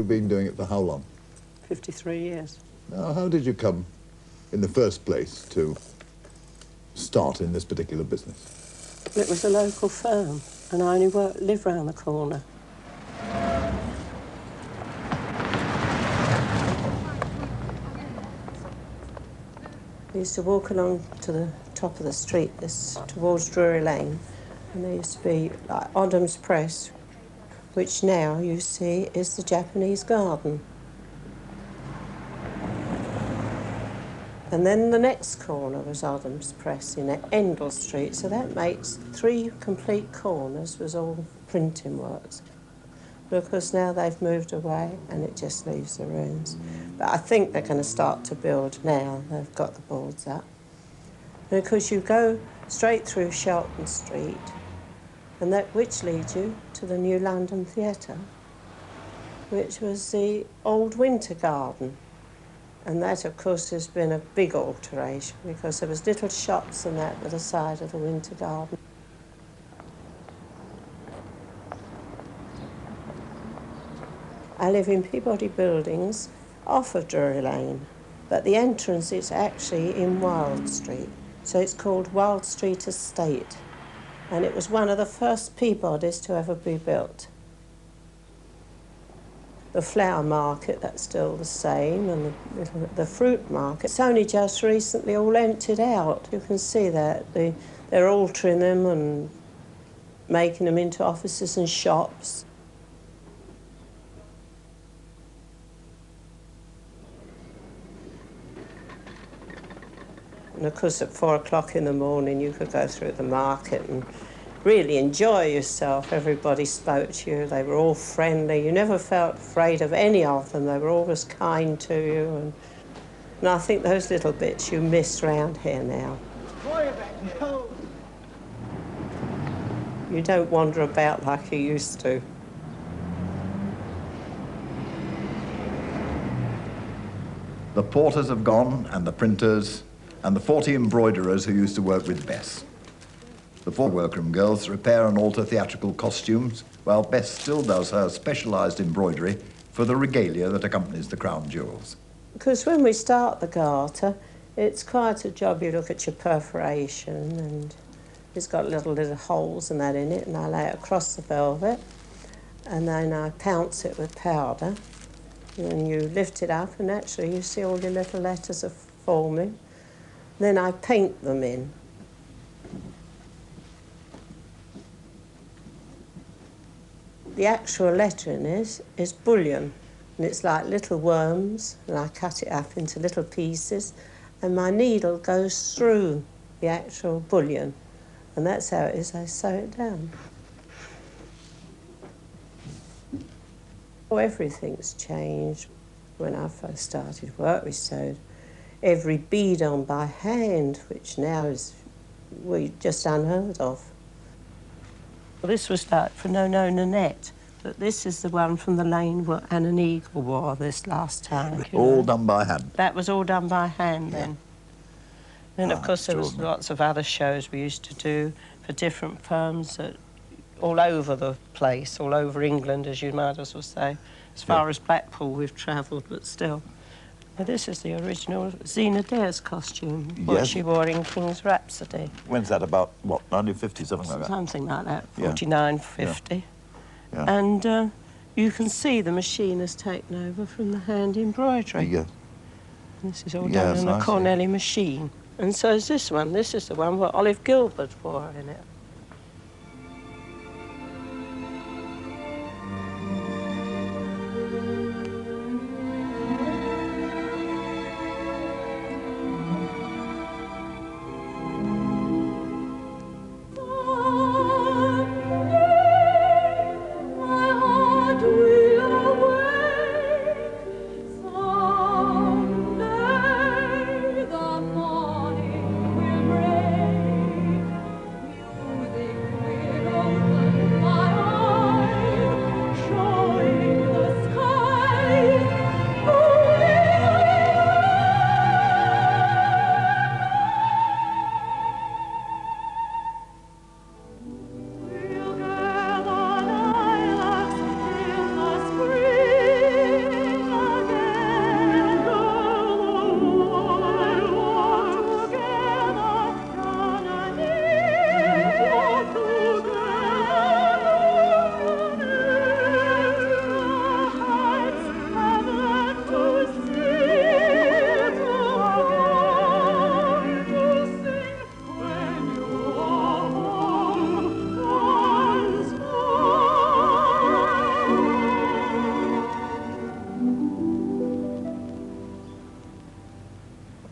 You've been doing it for how long? 53 years. Now, how did you come, in the first place, to start in this particular business? It was a local firm, and I only live round the corner. I used to walk along to the top of the street, towards Drury Lane, and there used to be like Oddham's Press, which now you see is the Japanese Garden. And then the next corner was Oddham's Press in Endell Street, so that makes 3 complete corners was all printing works. But of course now they've moved away and it just leaves the ruins. But I think they're going to start to build now. They've got the boards up. And of course you go straight through Shelton Street, and which leads you to the New London Theatre, which was the old Winter Garden. And that, of course, has been a big alteration because there was little shops and that by the side of the Winter Garden. I live in Peabody Buildings off of Drury Lane, but the entrance is actually in Wild Street, so it's called Wild Street Estate, and it was one of the first Peabodys to ever be built. The flower market, that's still the same, and the fruit market. It's only just recently all emptied out. You can see that. They're altering them and making them into offices and shops. And of course, at 4 o'clock in the morning, you could go through the market and really enjoy yourself. Everybody spoke to you. They were all friendly. You never felt afraid of any of them. They were always kind to you. And I think those little bits you miss round here now. You don't wander about like you used to. The porters have gone, and the printers, and the 40 embroiderers who used to work with Bess. The 4 workroom girls repair and alter theatrical costumes, while Bess still does her specialised embroidery for the regalia that accompanies the crown jewels. Because when we start the garter, it's quite a job. You look at your perforation, and it's got little holes and that in it, and I lay it across the velvet, and then I pounce it with powder, and then you lift it up, and actually you see all your little letters are forming. Then I paint them in. The actual lettering is bullion, and it's like little worms, and I cut it up into little pieces, and my needle goes through the actual bullion, and that's how it is I sew it down. Oh, everything's changed. When I first started work, we sewed every bead on by hand, which now is just unheard of. Well, this was like for No Nanette, but this is the one from the lane where Anne and Eagle wore this last time. All done by hand? That was all done by hand then. Then, of course, there was lots of other shows we used to do for different firms all over the place, all over England, as you might as well say. As far as Blackpool we've travelled, but still. Now, this is the original Zena Dare's costume, what she wore in King's Rhapsody. When's that, about, what, 1950, something like that? Something like that, 49, 50. Yeah. And you can see the machine has taken over from the hand embroidery. Yeah. This is all done on a Cornelli machine. And so is this one. This is the one where Olive Gilbert wore in it.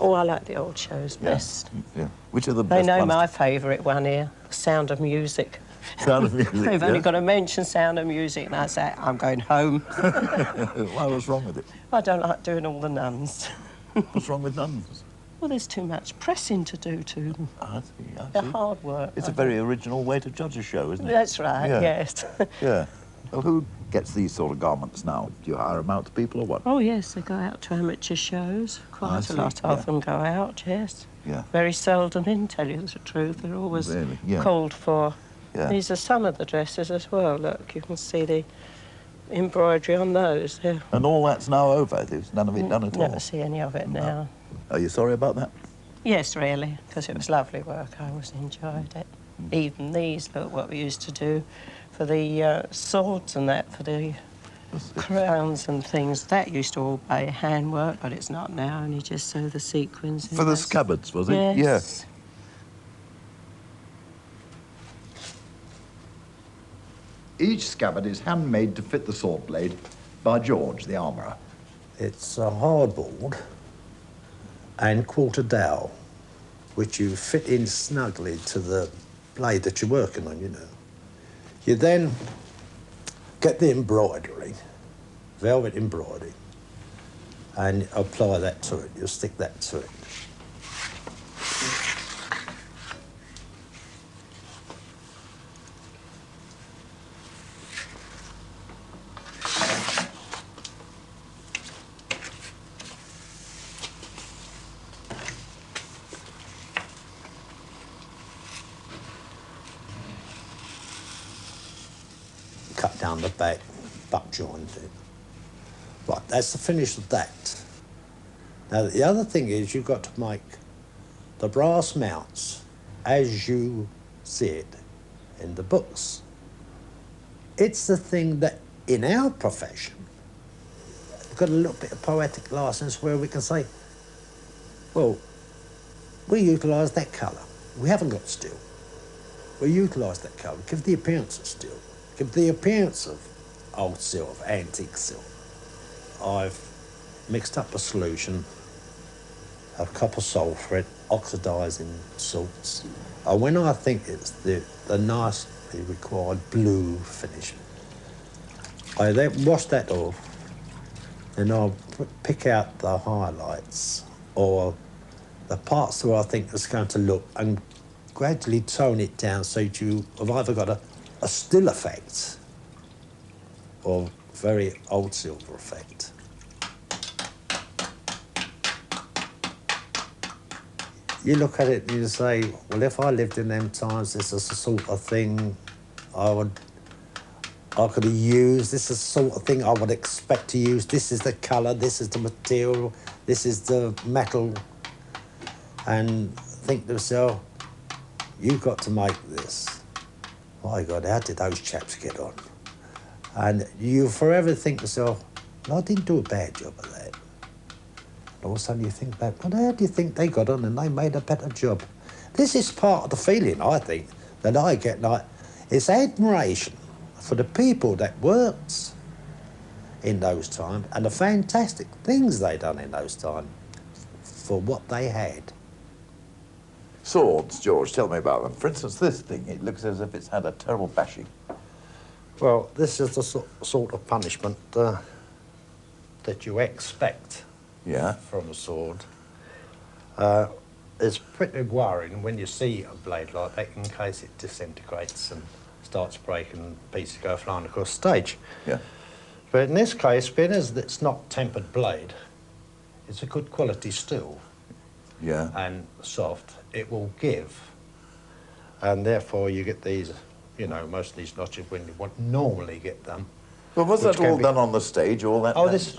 Oh, I like the old shows Yeah. best. Yeah. Which are the They best know ones? my favourite one here, Sound of Music. Sound of Music, They've yeah? only got to mention Sound of Music and I say, I'm going home. Why, what's wrong with it? I don't like doing all the nuns. What's wrong with nuns? Well, there's too much pressing to do to them. I see, I They're see. hard work. It's a very original way to judge a show, isn't it? That's right, Yeah. yes. Yeah. Well, who gets these sort of garments now? Do you hire them out to people or what? Oh, yes, they go out to amateur shows. I Quite a see, lot yeah. of them go out, yes. Yeah. Very seldom in, tell you the truth. They're always Really? Yeah. called for. Yeah. These are some of the dresses as well. Look, you can see the embroidery on those. They're... And all that's now over? There's none of it done at all? Never see any of it now. Are you sorry about that? Yes, really, because it was lovely work. I always enjoyed it. Even these, look, what we used to do for the swords and that, for the crowns and things. That used to all be handwork, but it's not now, and you just sew the sequins in. For the scabbards, was it? Yes. Each scabbard is handmade to fit the sword blade by George, the armourer. It's a hardboard and quarter dowel, which you fit in snugly to the blade that you're working on, you know. You then get the embroidery, velvet embroidery, and apply that to it. You stick that to it. Cut down the back, butt joint it. Right, that's the finish of that. Now, the other thing is you've got to make the brass mounts as you see it in the books. It's the thing that, in our profession, we've got a little bit of poetic license where we can say, well, we utilise that colour. We haven't got steel. We utilise that colour, give the appearance of steel, give the appearance of old silver, antique silver. I've mixed up a solution of copper sulphate, oxidising salts. And when I think it's the nicely required blue finish, I then wash that off and I'll pick out the highlights or the parts where I think it's going to look and gradually tone it down so you have either got a still effect or very old silver effect. You look at it and you say, well, if I lived in them times, this is the sort of thing I could have used, this is the sort of thing I would expect to use, this is the colour, this is the material, this is the metal, and think to myself, you've got to make this. My God, how did those chaps get on? And you forever think to yourself, no, I didn't do a bad job of that. And all of a sudden you think back, well, how do you think they got on and they made a better job? This is part of the feeling, I think, that I get, like, it's admiration for the people that worked in those times and the fantastic things they done in those times for what they had. Swords, George, tell me about them. For instance, this thing, it looks as if it's had a terrible bashing. Well, this is the sort of punishment that you expect from a sword. It's pretty worrying when you see a blade like that in case it disintegrates and starts breaking, pieces go flying across the stage. Yeah. But in this case, being as it's not tempered blade, it's a good quality steel. Yeah. And soft, it will give. And therefore you get these, you know, most of these notches when you normally get them. But was which that can all be- done on the stage, all that? Oh, this